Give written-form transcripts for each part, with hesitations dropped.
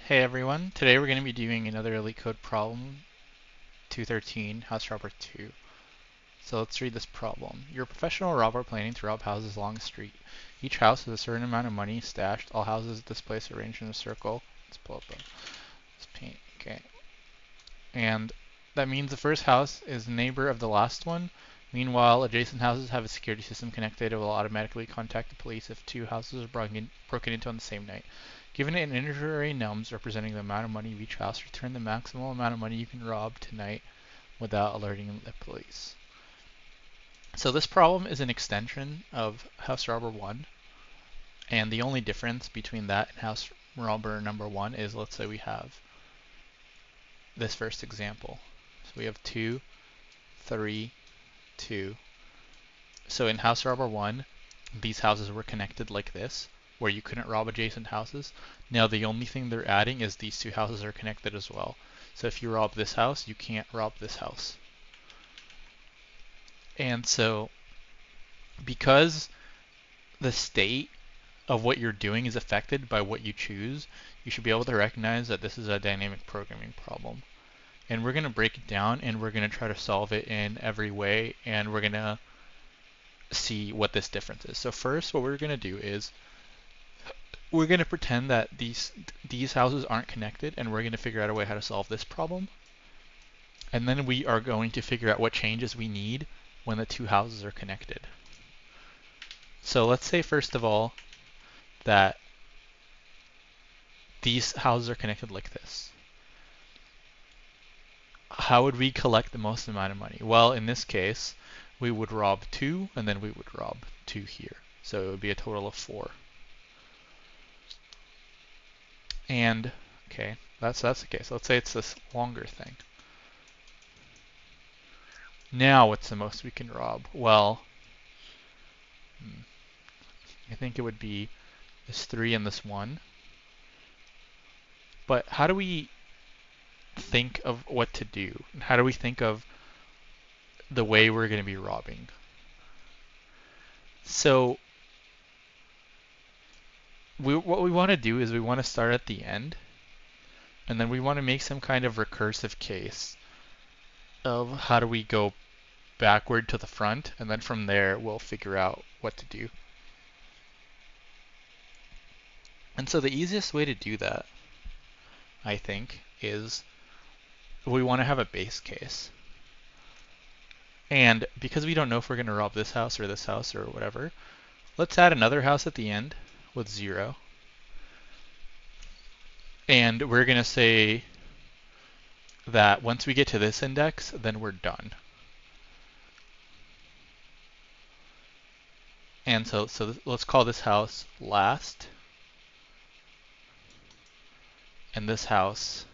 Hey everyone, today we're going to be doing another LeetCode problem, 213, House Robber 2. So let's read this problem. You're a professional robber planning to rob houses along a street. Each house has a certain amount of money stashed. All houses at this place are arranged in a circle. Let's pull up this paint. Okay. And that means the first house is the neighbor of the last one. Meanwhile, adjacent houses have a security system connected. It will automatically contact the police if two houses are broken into on the same night. Given an integer array nums representing the amount of money of each house, return the maximum amount of money you can rob tonight without alerting the police. So this problem is an extension of House Robber 1, and the only difference between that and House Robber number 1 is, let's say we have this first example. So we have 2, 3, 2. So in House Robber 1, these houses were connected like this, where you couldn't rob adjacent houses. Now the only thing they're adding is these two houses are connected as well. So if you rob this house, you can't rob this house. And so because the state of what you're doing is affected by what you choose, you should be able to recognize that this is a dynamic programming problem. And we're going to break it down and we're going to try to solve it in every way, and we're going to see what this difference is. So first, what we're going to do is we're going to pretend that these houses aren't connected, and we're going to figure out a way how to solve this problem. And then we are going to figure out what changes we need when the two houses are connected. So let's say first of all that these houses are connected like this. How would we collect the most amount of money? Well, in this case, we would rob 2, and then we would rob 2 here. So it would be a total of 4. And, okay, that's the case. Let's say it's this longer thing. Now what's the most we can rob? Well, I think it would be this 3 and this 1. But how do we think of what to do? How do we think of the way we're going to be robbing? So what we want to do is we want to start at the end, and then we want to make some kind of recursive case of how do we go backward to the front, and then from there we'll figure out what to do. And so the easiest way to do that, I think, is we want to have a base case. And because we don't know if we're going to rob this house or whatever, let's add another house at the end with 0. And we're going to say that once we get to this index, then we're done. And so let's call this house last, and this house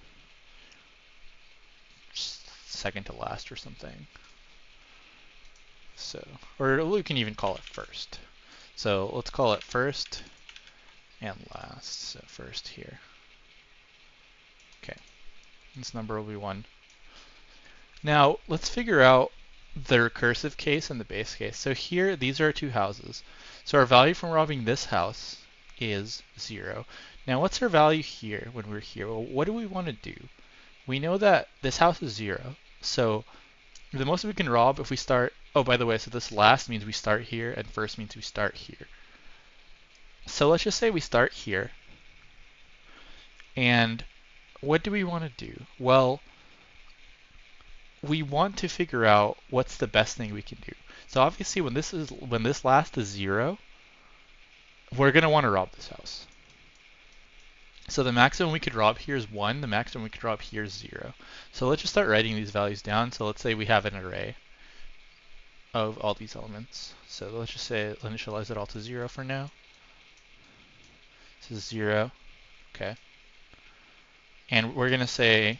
second to last or something. So, or we can even call it first. So let's call it first and last. So first here. Okay, this number will be 1. Now let's figure out the recursive case and the base case. So here, these are our two houses. So our value from robbing this house is 0. Now what's our value here when we're here? Well, what do we want to do? We know that this house is 0. So the most we can rob if we start, oh, by the way, so this last means we start here, and first means we start here. So let's just say we start here. And what do we want to do? Well, we want to figure out what's the best thing we can do. So obviously when this last is 0, we're going to want to rob this house. So the maximum we could rob here is 1, the maximum we could rob here is 0. So let's just start writing these values down. So let's say we have an array of all these elements. So let's just say initialize it all to 0 for now. This is 0, okay. And we're going to say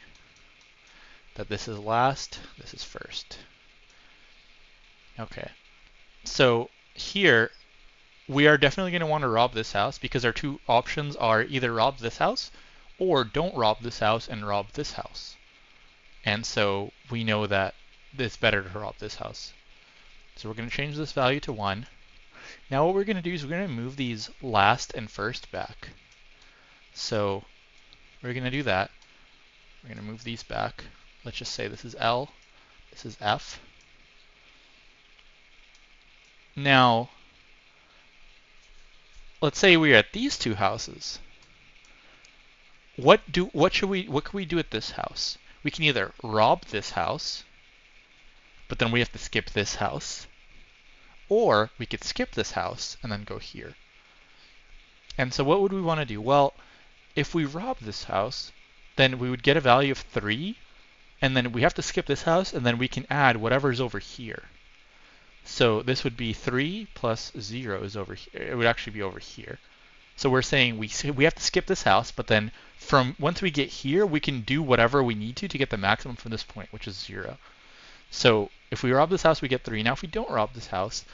that this is last, this is first. Okay, so here we are definitely going to want to rob this house because our two options are either rob this house or don't rob this house and rob this house. And so we know that it's better to rob this house. So we're going to change this value to 1. Now what we're going to do is we're going to move these last and first back. So we're going to do that. We're going to move these back. Let's just say this is L, this is F. Now, let's say we're at these two houses. What can we do at this house? We can either rob this house, but then we have to skip this house, or we could skip this house and then go here. And so what would we want to do? Well, if we rob this house, then we would get a value of 3, and then we have to skip this house, and then we can add whatever's over here. So this would be 3 plus 0 is over here. It would actually be over here. So we're saying we have to skip this house, but then once we get here, we can do whatever we need to get the maximum from this point, which is 0. So if we rob this house, we get 3. Now if we don't rob this house,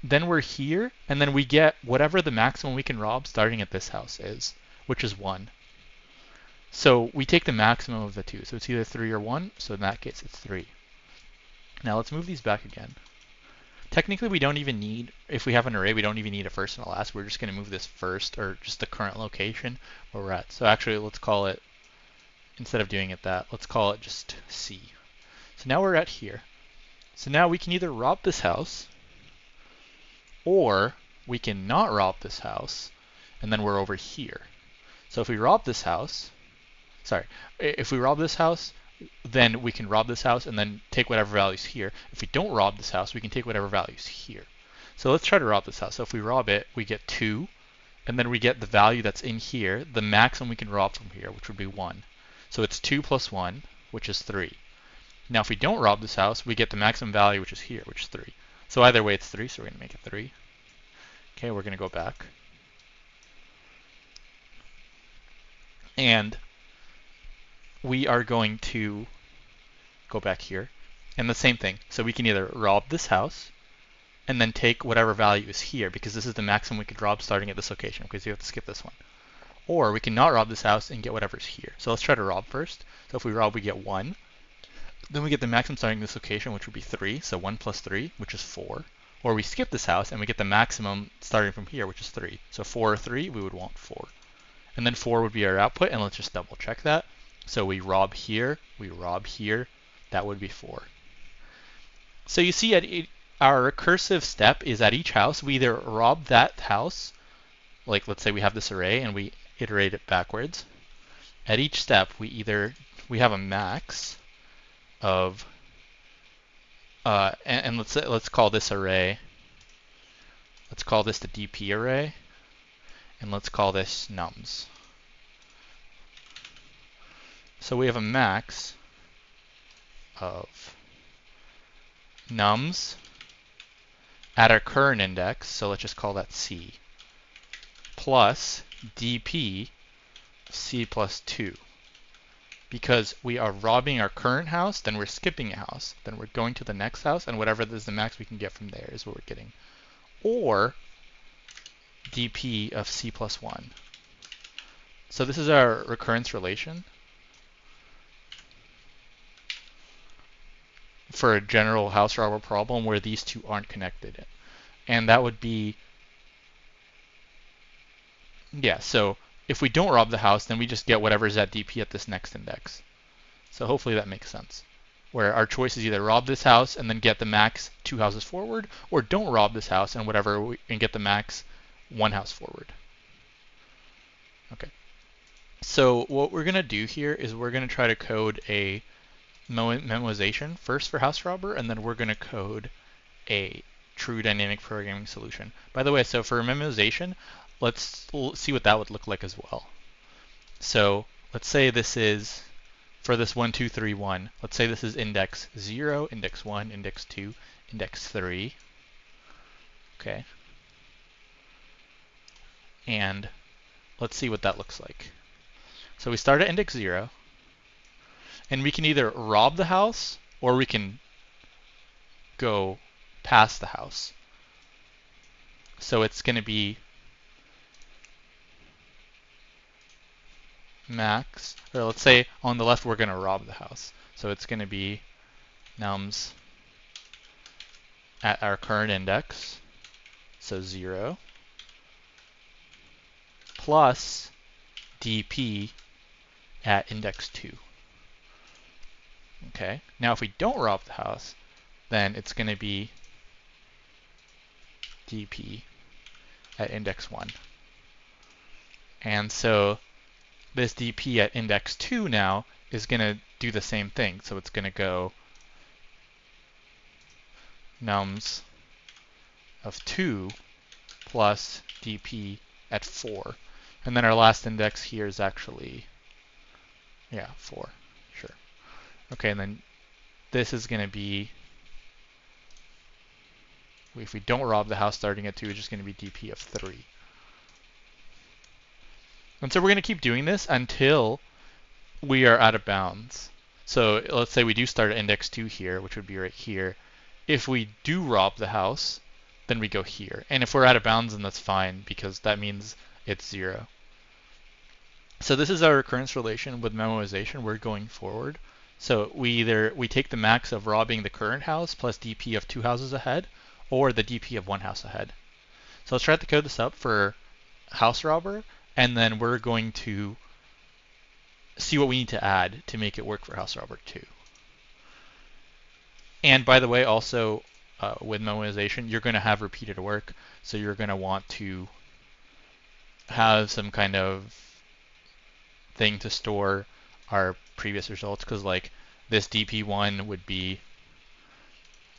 then we're here, and then we get whatever the maximum we can rob starting at this house is, which is 1. So we take the maximum of the two. So it's either 3 or 1, so in that case it's 3. Now let's move these back again. Technically we don't even need, if we have an array, we don't even need a first and a last. We're just going to move this first, or just the current location where we're at. So actually let's call it, instead of doing it that, let's call it just C. So now we're at here. So now we can either rob this house, or we can not rob this house, and then we're over here. So if we rob this house, if we rob this house, then we can rob this house and then take whatever values here. If we don't rob this house, we can take whatever values here. So let's try to rob this house. So if we rob it, we get 2, and then we get the value that's in here, the maximum we can rob from here, which would be 1. So it's 2 plus 1, which is 3. Now if we don't rob this house, we get the maximum value, which is here, which is 3. So either way it's 3, so we're going to make it 3. Okay, we're going to go back. And we are going to go back here. And the same thing. So we can either rob this house and then take whatever value is here, because this is the maximum we could rob starting at this location, because you have to skip this one. Or we can not rob this house and get whatever's here. So let's try to rob first. So if we rob, we get 1. Then we get the maximum starting at this location, which would be 3. So 1 plus 3, which is 4. Or we skip this house and we get the maximum starting from here, which is 3. So 4 or 3, we would want 4. And then 4 would be our output, and let's just double check that. So we rob here, that would be 4. So you see our recursive step is at each house, we either rob that house, like let's say we have this array and we iterate it backwards. At each step, we have a max of, and let's call this array, let's call this the DP array, and let's call this nums. So we have a max of nums at our current index, so let's just call that C, plus dp C plus 2. Because we are robbing our current house, then we're skipping a house, then we're going to the next house, and whatever is the max we can get from there is what we're getting. Or dp of C plus 1. So this is our recurrence relation for a general house robber problem where these two aren't connected. And that would be, yeah, so if we don't rob the house, then we just get whatever's at DP at this next index. So hopefully that makes sense. Where our choice is either rob this house and then get the max 2 houses forward, or don't rob this house and and get the max 1 house forward. Okay. So what we're going to do here is we're going to try to code a memorization first for house robber, and then we're going to code a true dynamic programming solution. By the way, so for memorization, let's see what that would look like as well. So let's say this is, for this 1, 2, 3, 1, let's say this is index 0, index 1, index 2, index 3. Okay. And let's see what that looks like. So we start at index 0, and we can either rob the house or we can go past the house. So it's going to be max, or let's say on the left we're going to rob the house. So it's going to be nums at our current index, so 0, plus dp at index 2. Okay, now if we don't rob the house, then it's going to be dp at index 1. And so this dp at index 2 now is going to do the same thing. So it's going to go nums of 2 plus dp at 4. And then our last index here is actually, 4. Sure. Okay, and then this is going to be, if we don't rob the house starting at 2, it's just going to be dp of 3. And so we're going to keep doing this until we are out of bounds. So let's say we do start at index 2 here, which would be right here. If we do rob the house, then we go here. And if we're out of bounds, then that's fine, because that means it's 0. So this is our recurrence relation with memorization. We're going forward. So we take the max of robbing the current house plus dp of 2 houses ahead, or the dp of 1 house ahead. So let's try to code this up for house robber, and then we're going to see what we need to add to make it work for house robber 2. And by the way, also with memorization, you're going to have repeated work, so you're going to want to have some kind of thing to store our previous results, because like this dp1 would be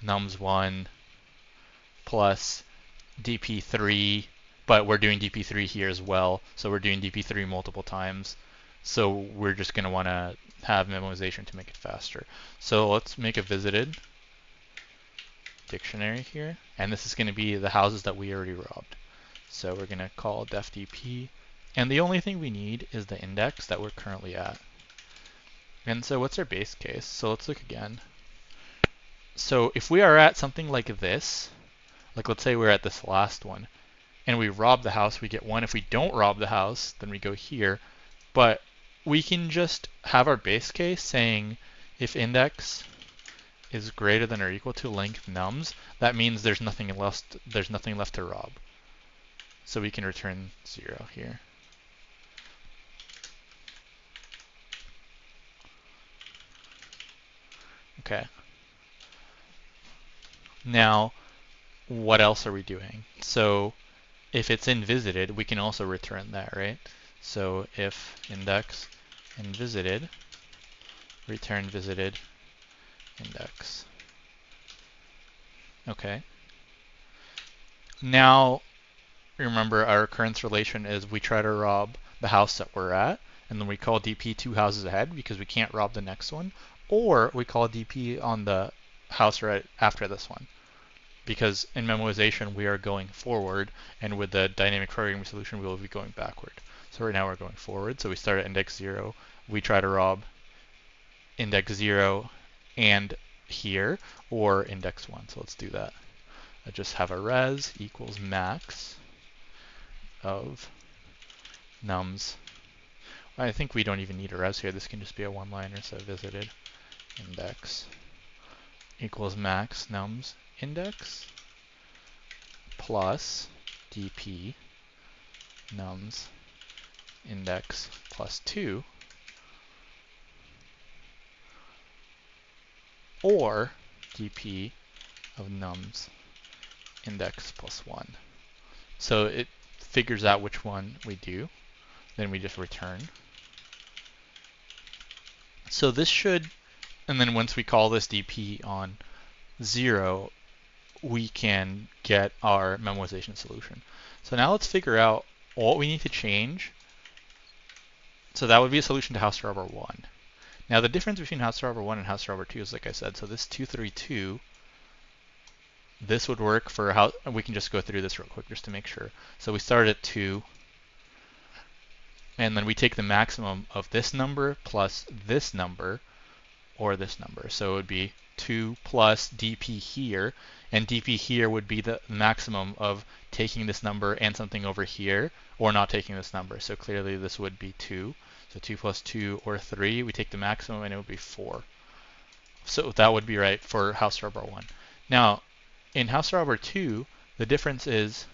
nums1 plus dp3, but we're doing dp3 here as well, so we're doing dp3 multiple times. So we're just going to want to have memorization to make it faster. So let's make a visited dictionary here, and this is going to be the houses that we already robbed. So we're going to call def dp, and the only thing we need is the index that we're currently at. And so what's our base case? So let's look again. So if we are at something like this, like let's say we're at this last one, and we rob the house, we get 1. If we don't rob the house, then we go here. But we can just have our base case saying if index is greater than or equal to length nums, that means there's nothing left to rob. So we can return 0 here. Okay. Now, what else are we doing? So if it's in visited, we can also return that, right? So if index in visited, return visited index. Okay. Now, remember our recurrence relation is we try to rob the house that we're at, and then we call dp 2 houses ahead because we can't rob the next one, or we call dp on the house right after this one. Because in memorization we are going forward, and with the dynamic programming solution we will be going backward. So right now we're going forward, so we start at index 0, we try to rob index 0 and here, or index 1. So let's do that. I just have a res equals max of nums. I think we don't even need a res here. This can just be a one-liner, so visited index equals max nums index plus dp nums index plus 2, or dp of nums index plus 1. So it figures out which one we do, then we just return. So this should, and then once we call this dp on 0, we can get our memorization solution. So now let's figure out what we need to change. So that would be a solution to house robber 1. Now the difference between house robber 1 and house robber 2 is, like I said, so this 232, this would work for how, we can just go through this real quick just to make sure. So we start at 2, and then we take the maximum of this number plus this number, or this number. So it would be 2 plus dp here, and dp here would be the maximum of taking this number and something over here, or not taking this number. So clearly this would be 2. So 2 plus 2, or 3, we take the maximum and it would be 4. So that would be right for house robber 1. Now, in house robber 2, the difference is,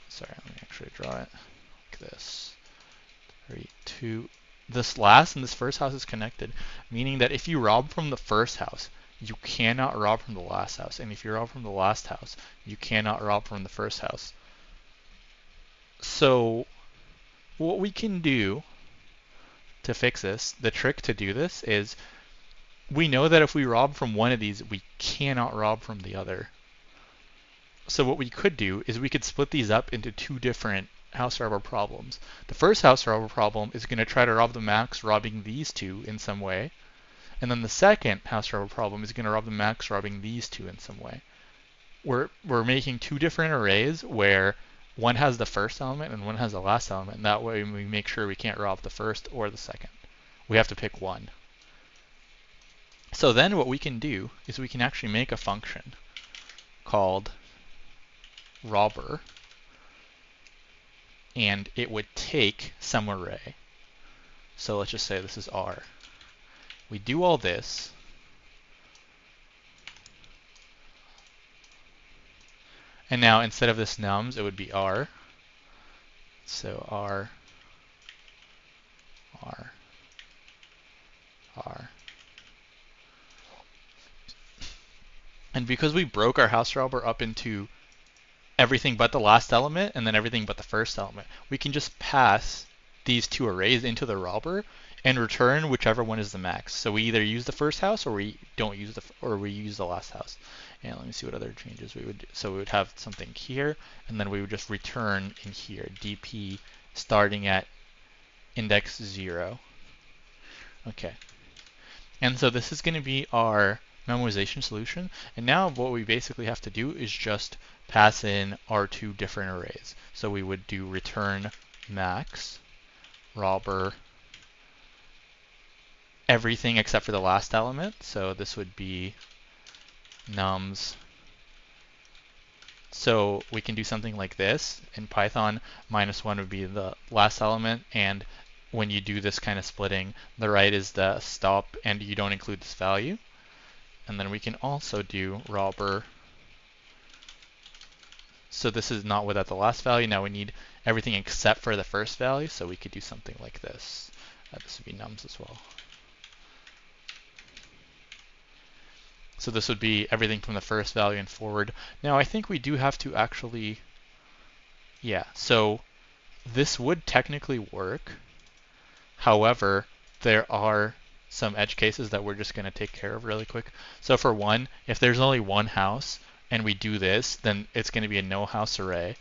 sorry, let me actually draw it like this. 2. This last and this first house is connected, meaning that if you rob from the first house, you cannot rob from the last house. And if you rob from the last house, you cannot rob from the first house. So what we can do to fix this, the trick to do this is we know that if we rob from one of these, we cannot rob from the other. So what we could do is we could split these up into two different house robber problems. The first house robber problem is going to try to rob the max robbing these two in some way. And then the second house robber problem is going to rob the max robbing these two in some way. We're making two different arrays where one has the first element and one has the last element. And that way we make sure we can't rob the first or the second. We have to pick one. So then what we can do is we can actually make a function called robber, and it would take some array. So let's just say this is R. We do all this, and now instead of this nums, it would be R. So R, R, R. And because we broke our house robber up into everything but the last element and then everything but the first element, we can just pass these two arrays into the robber and return whichever one is the max. So we either use the first house or we don't use we use the last house. And let me see what other changes we would do. So we would have something here, and then we would just return in here dp starting at index 0. Okay. And so this is going to be our memorization solution. And now what we basically have to do is just pass in our two different arrays. So we would do return max, robber, everything except for the last element. So this would be nums. So we can do something like this. In Python, -1 would be the last element, and when you do this kind of splitting, the right is the stop, and you don't include this value. And then we can also do robber. So this is not without the last value. Now we need everything except for the first value, so we could do something like this. This would be nums as well. So this would be everything from the first value and forward. Now I think we do have to actually, yeah, so this would technically work. However, there are some edge cases that we're just going to take care of really quick. So for one, if there's only one house and we do this, then it's going to be a no house array.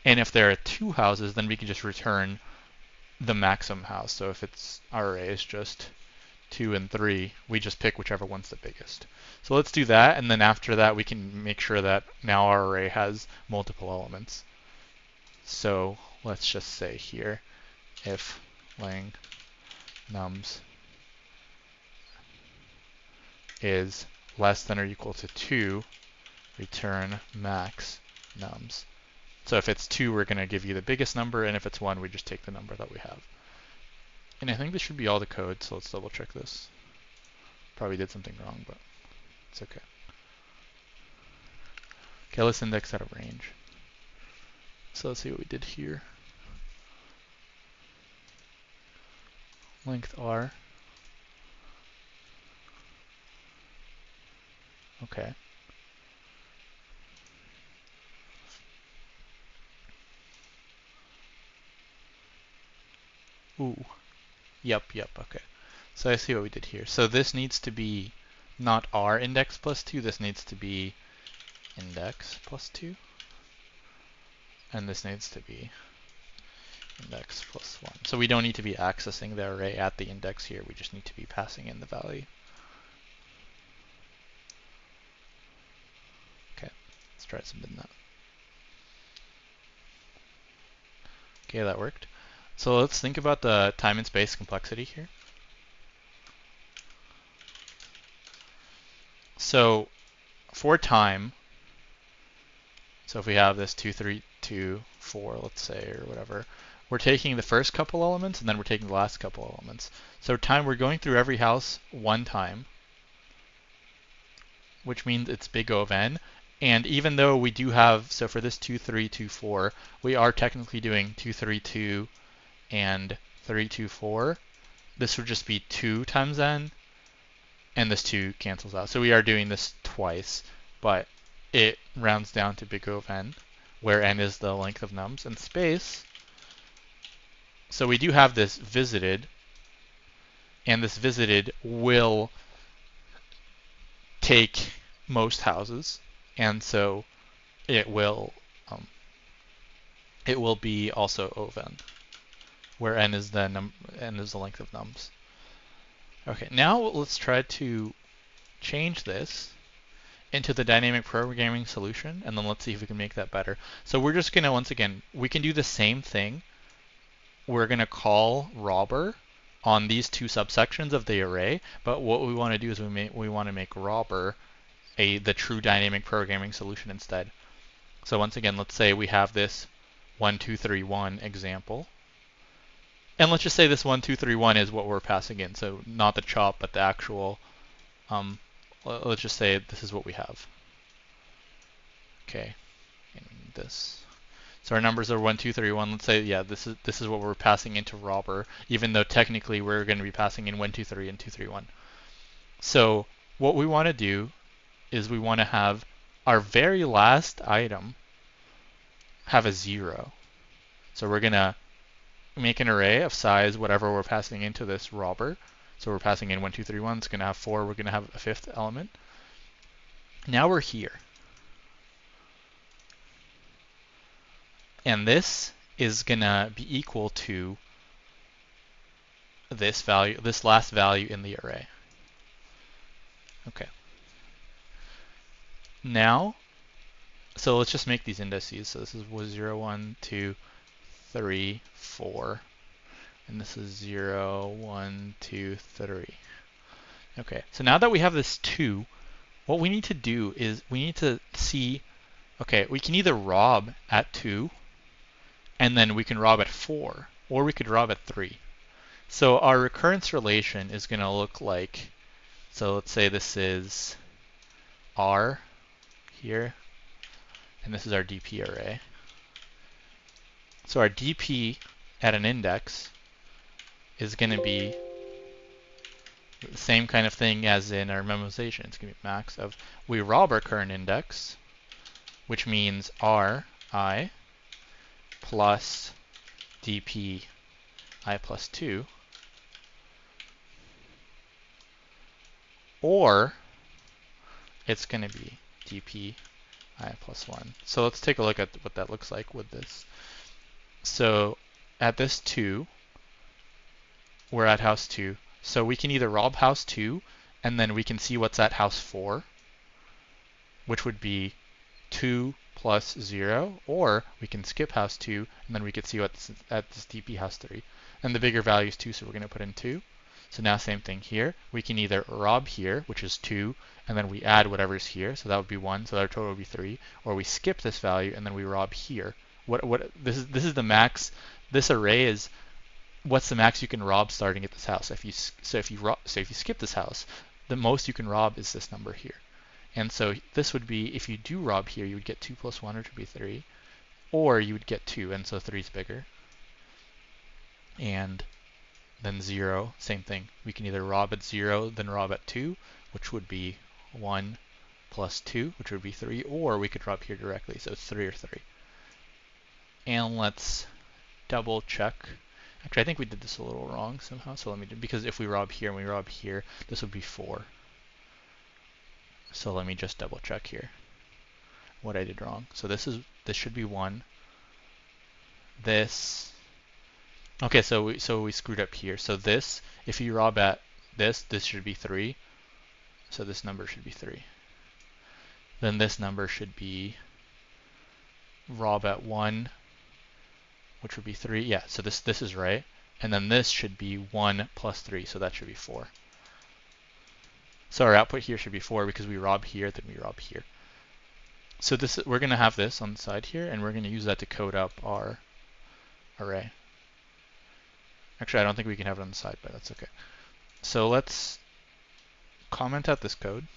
And if there are two houses, then we can just return the maximum house. So if it's our array is just 2 and 3, we just pick whichever one's the biggest. So let's do that, and then after that we can make sure that now our array has multiple elements. So let's just say here, if lang nums is less than or equal to 2, return max nums. So if it's 2, we're going to give you the biggest number, and if it's 1, we just take the number that we have. And I think this should be all the code, so let's double check this. Probably did something wrong, but it's okay. Okay, let's index out of range. So let's see what we did here. Length R. Okay. Ooh. Yep, okay. So I see what we did here. So this needs to be not R index plus 2, this needs to be index plus 2. And this needs to be index plus 1. So we don't need to be accessing the array at the index here, we just need to be passing in the value. Okay, let's try submitting that. Okay, that worked. So let's think about the time and space complexity here. So for time, so if we have this 2, 3, 2, 4, let's say, or whatever, we're taking the first couple elements and then we're taking the last couple elements. So time, we're going through every house one time, which means it's big O of n. And even though we do have, so for this 2, 3, 2, 4, we are technically doing 2, 3, 2, and 3, 2, 4. This would just be 2 times n, and this 2 cancels out. So we are doing this twice, but it rounds down to big O of n, where n is the length of nums, and space. So we do have this visited, and this visited will take most houses, and so it will be also O of n, where n is the length of nums. Okay, now let's try to change this into the dynamic programming solution, and then let's see if we can make that better. So we're just gonna, once again, we can do the same thing. We're gonna call robber on these two subsections of the array, but what we want to do is we want to make robber the true dynamic programming solution instead. So once again, let's say we have this 1, 2, 3, 1 example. And let's just say this 1, 2, 3, 1 is what we're passing in. So not the chop, but the actual, let's just say this is what we have. Okay, and this. So our numbers are 1, 2, 3, 1. Let's say, yeah, this is what we're passing into robber, even though technically we're going to be passing in 1, 2, 3, and 2, 3, 1. So what we want to do is we want to have our very last item have a 0. So we're going to make an array of size whatever we're passing into this robber. So we're passing in 1, 2, 3, 1. It's going to have 4. We're going to have a 5th element. Now we're here. And this is going to be equal to this value, this last value in the array. Okay. Now, so let's just make these indices. So this is 0, 1, 2, 3, 4. And this is 0, 1, 2, 3. Okay, so now that we have this 2, what we need to do is we need to see, okay, we can either rob at 2, and then we can rob at 4, or we could rob at 3. So our recurrence relation is going to look like, so let's say this is R here, and this is our DP array. So our DP at an index is going to be the same kind of thing as in our memorization. It's going to be max of, we rob our current index, which means Ri plus dp I plus 2, or it's going to be dp I plus 1. So let's take a look at what that looks like with this. So at this 2, we're at house 2. So we can either rob house 2, and then we can see what's at house 4, which would be 2 plus 0, or we can skip house 2, and then we could see what's at this dp house 3. And the bigger value is 2, so we're going to put in 2. So now same thing here. We can either rob here, which is 2, and then we add whatever's here, so that would be 1, so our total would be 3, or we skip this value and then we rob here. This is the max. This array is what's the max you can rob starting at this house. If you skip this house, the most you can rob is this number here. And so this would be, if you do rob here, you would get 2 plus 1, which would be 3, or you would get 2, and so 3 is bigger. And then 0, same thing. We can either rob at 0, then rob at 2, which would be 1 plus 2, which would be 3, or we could rob here directly, so it's 3 or 3. And let's double check. Actually, I think we did this a little wrong somehow, so let me do, because if we rob here and we rob here, this would be 4. So let me just double check here what I did wrong. So this should be 1. This, okay, so we screwed up here. So this, if you rob at this should be 3. So this number should be 3. Then this number should be rob at 1, which would be 3. Yeah, so this is right. And then this should be 1 plus 3, so that should be 4. So our output here should be 4 because we rob here, then we rob here. So we're going to have this on the side here, and we're going to use that to code up our array. Actually, I don't think we can have it on the side, but that's okay. So let's comment out this code.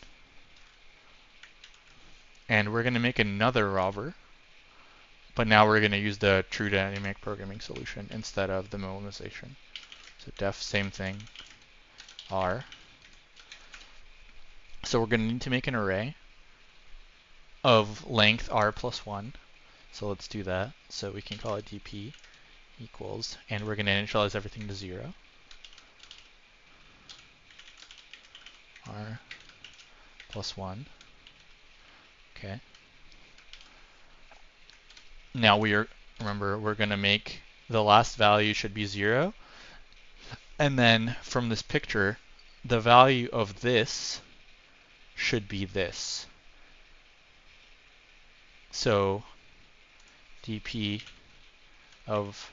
And we're going to make another robber but now we're going to use the true dynamic programming solution instead of the minimalization. So def, same thing, R. So we're going to need to make an array of length R plus 1. So let's do that. So we can call it dp equals, and we're going to initialize everything to 0. R plus 1. Okay. Now remember, we're going to make the last value should be 0. And then from this picture, the value of this should be this. So dp of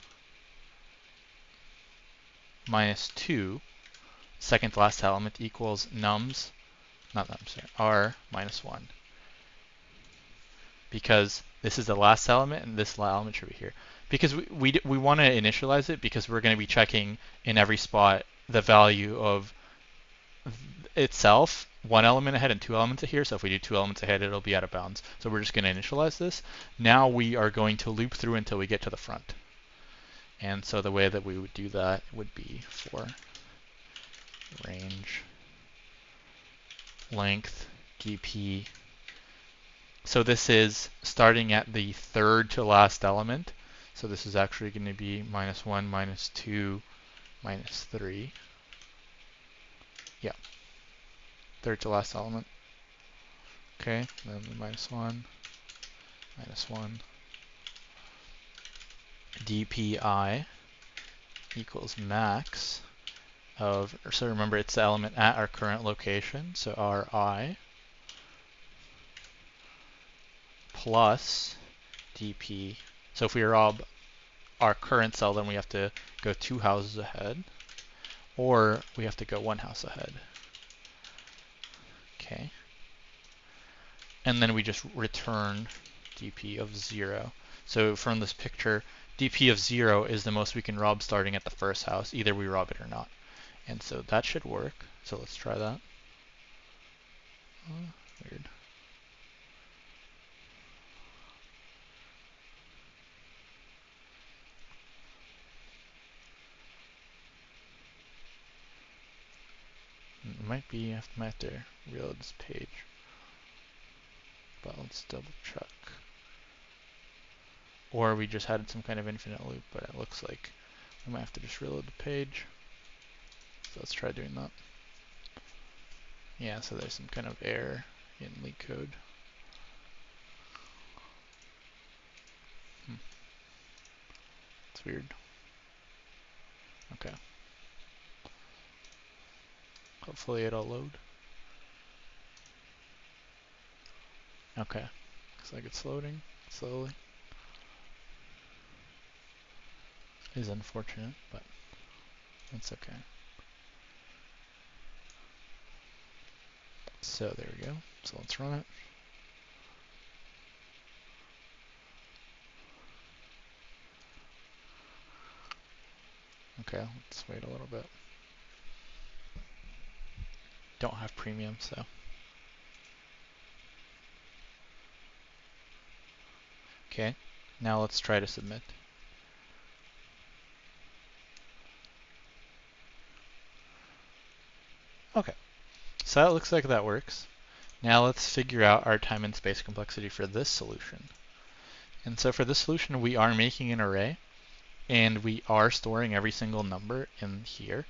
minus 2, second to last element, equals nums, not nums, sorry, r minus 1. Because this is the last element and this element should be here. Because we want to initialize it because we're going to be checking in every spot the value of itself, one element ahead and two elements here. So if we do two elements ahead, it'll be out of bounds. So we're just going to initialize this. Now we are going to loop through until we get to the front. And so the way that we would do that would be for range length dp. So this is starting at the third to last element. So this is actually going to be minus 1, minus 2, minus 3. Yeah, third to last element. Okay, then minus 1, minus 1. dpi equals max of, so remember it's the element at our current location, so ri plus dp. So if we rob our current cell, then we have to go 2 houses ahead, or we have to go 1 house ahead. Okay. And then we just return dp of 0. So from this picture, dp of 0 is the most we can rob starting at the first house. Either we rob it or not. And so that should work. So let's try that. Weird. It might be, I might have to reload this page. But let's double check. Or we just had some kind of infinite loop, but it looks like we might have to just reload the page. So let's try doing that. Yeah, so there's some kind of error in LeetCode. It's weird. Okay. Hopefully it'll load. Okay. Looks like it's loading slowly. It is unfortunate, but that's okay. So there we go. So let's run it. Okay, let's wait a little bit. Don't have premium, so. Okay, now let's try to submit. Okay, so that looks like that works. Now let's figure out our time and space complexity for this solution. And so for this solution, we are making an array, and we are storing every single number in here,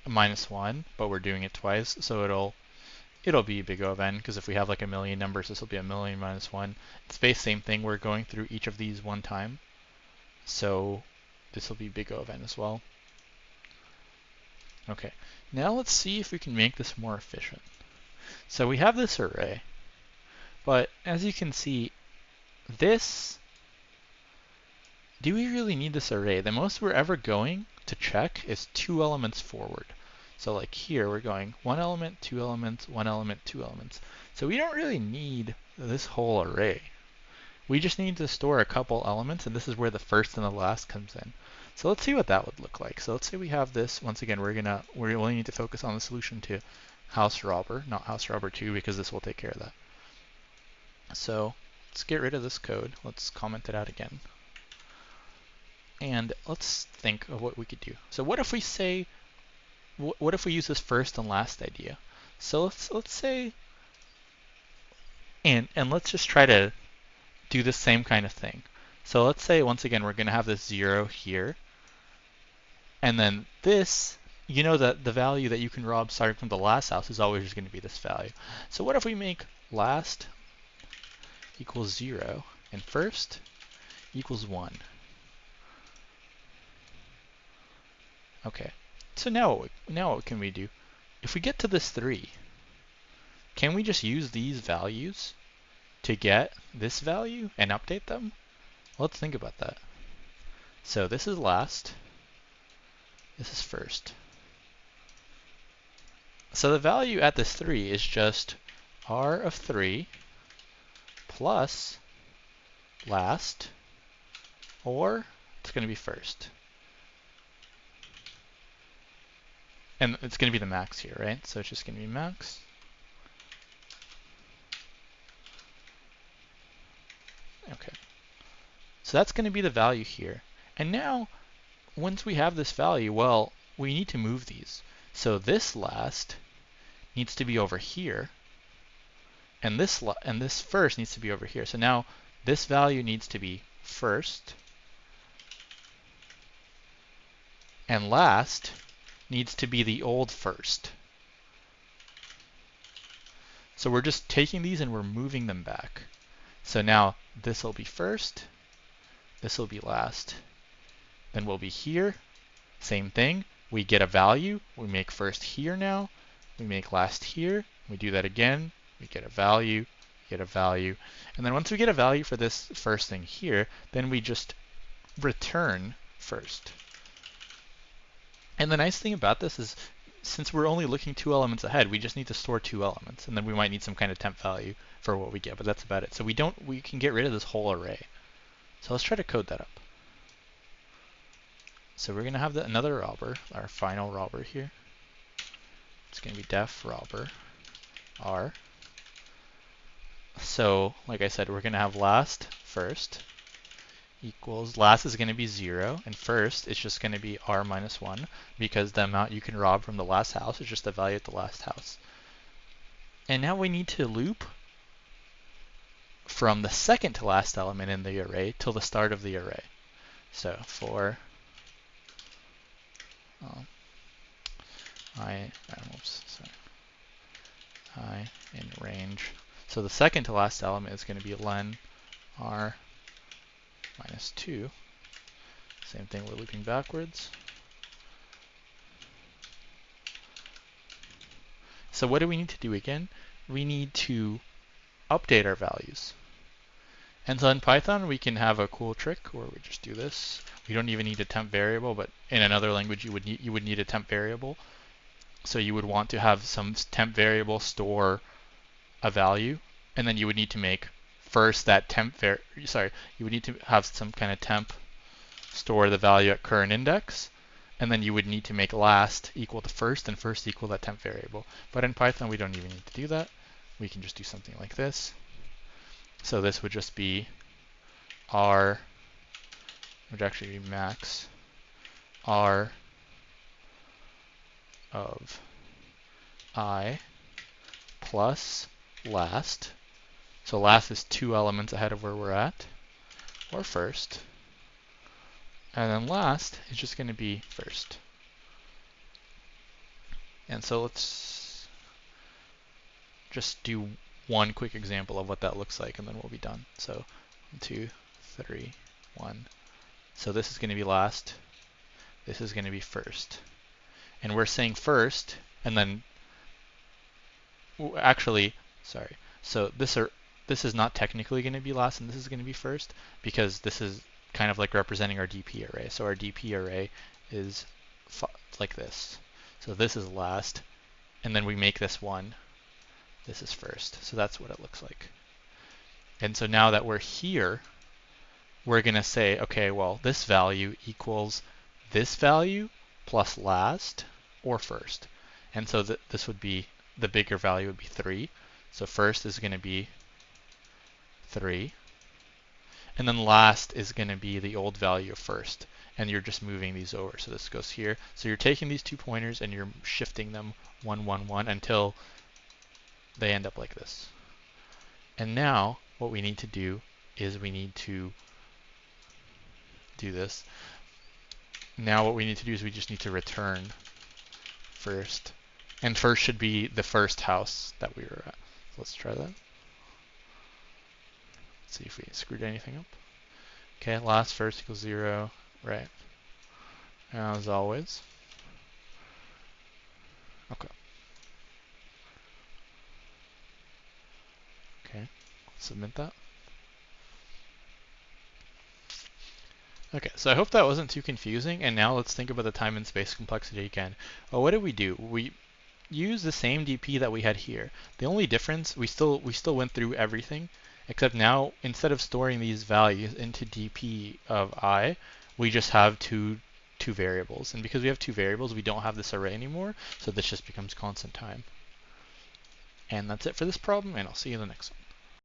-1, but we're doing it twice, so it'll be big O of n, because if we have like a million numbers, this will be a million minus 1. Space, same thing, we're going through each of these one time, so this will be big O of n as well. Okay, now let's see if we can make this more efficient. So we have this array, but as you can see, do we really need this array? The most we're ever going to check is 2 elements forward. So like here, we're going 1 element, 2 elements, 1 element, 2 elements. So we don't really need this whole array. We just need to store a couple elements, and this is where the first and the last comes in. So let's see what that would look like. So let's say we have this. Once again, we only need to focus on the solution to house robber, not house robber 2, because this will take care of that. So let's get rid of this code. Let's comment it out again. And let's think of what we could do. So what if we say, what if we use this first and last idea? So let's say, and let's just try to do the same kind of thing. So let's say once again we're going to have this 0 here, and then this, you know that the value that you can rob starting from the last house is always just going to be this value. So what if we make last equals 0 and first equals 1? Okay, so now what can we do? If we get to this 3, can we just use these values to get this value and update them? Let's think about that. So this is last, this is first. So the value at this 3 is just r of 3 plus last, or it's going to be first. And it's going to be the max here, right? So it's just going to be max. Okay. So that's going to be the value here. And now, once we have this value, well, we need to move these. So this last needs to be over here, and this first needs to be over here. So now this value needs to be first, and last needs to be the old first. So we're just taking these and we're moving them back. So now this will be first, this will be last, then we'll be here, same thing. We get a value, we make first here now, we make last here, we do that again, we get a value, get a value, and then once we get a value for this first thing here, then we just return first. And the nice thing about this is, since we're only looking 2 elements ahead, we just need to store 2 elements, and then we might need some kind of temp value for what we get, but that's about it. So we can get rid of this whole array. So let's try to code that up. So we're going to have another robber, our final robber here. It's going to be def robber r. So like I said, we're going to have last first equals, last is going to be 0, and first is just going to be r minus 1, because the amount you can rob from the last house is just the value at the last house. And now we need to loop from the second to last element in the array till the start of the array. So for I in range. So the second to last element is going to be len r minus 2. Same thing, we're looping backwards. So what do we need to do again? We need to update our values. And so in Python, we can have a cool trick where we just do this. We don't even need a temp variable, but in another language, you would need a temp variable. So you would want to have some temp variable store a value, and then you would need to make first that you would need to have some kind of temp store the value at current index, and then you would need to make last equal to first, and first equal that temp variable. But in Python, we don't even need to do that. We can just do something like this. So this would just be r, would actually be max r of I plus last. So last is 2 elements ahead of where we're at, or first. And then last is just going to be first. And so let's just do one quick example of what that looks like, and then we'll be done. So 1, 2, 3, 1. So this is going to be last. This is going to be first. And we're saying first, and then actually, sorry. So this is not technically going to be last, and this is going to be first, because this is kind of like representing our DP array. So our DP array is like this. So this is last, and then we make this 1. This is first. So that's what it looks like. And so now that we're here, we're going to say, okay, well, this value equals this value plus last or first. And so this would be, the bigger value would be 3. So first is going to be 3. And then last is going to be the old value of first. and you're just moving these over. So this goes here. So you're taking these 2 pointers and you're shifting them 1, 1, 1 until they end up like this. And now what we need to do is we need to do this. Now what we need to do is we just need to return first. And first should be the first house that we were at. So let's try that. Let's see if we screwed anything up. Okay, last first equals 0. Right. As always. Okay. Okay. Submit that. Okay, so I hope that wasn't too confusing, and now let's think about the time and space complexity again. Well, what did we do? We used the same DP that we had here. The only difference, we still went through everything, except now instead of storing these values into DP of I, we just have two variables. And because we have 2 variables, we don't have this array anymore, so this just becomes constant time. And that's it for this problem, and I'll see you in the next one.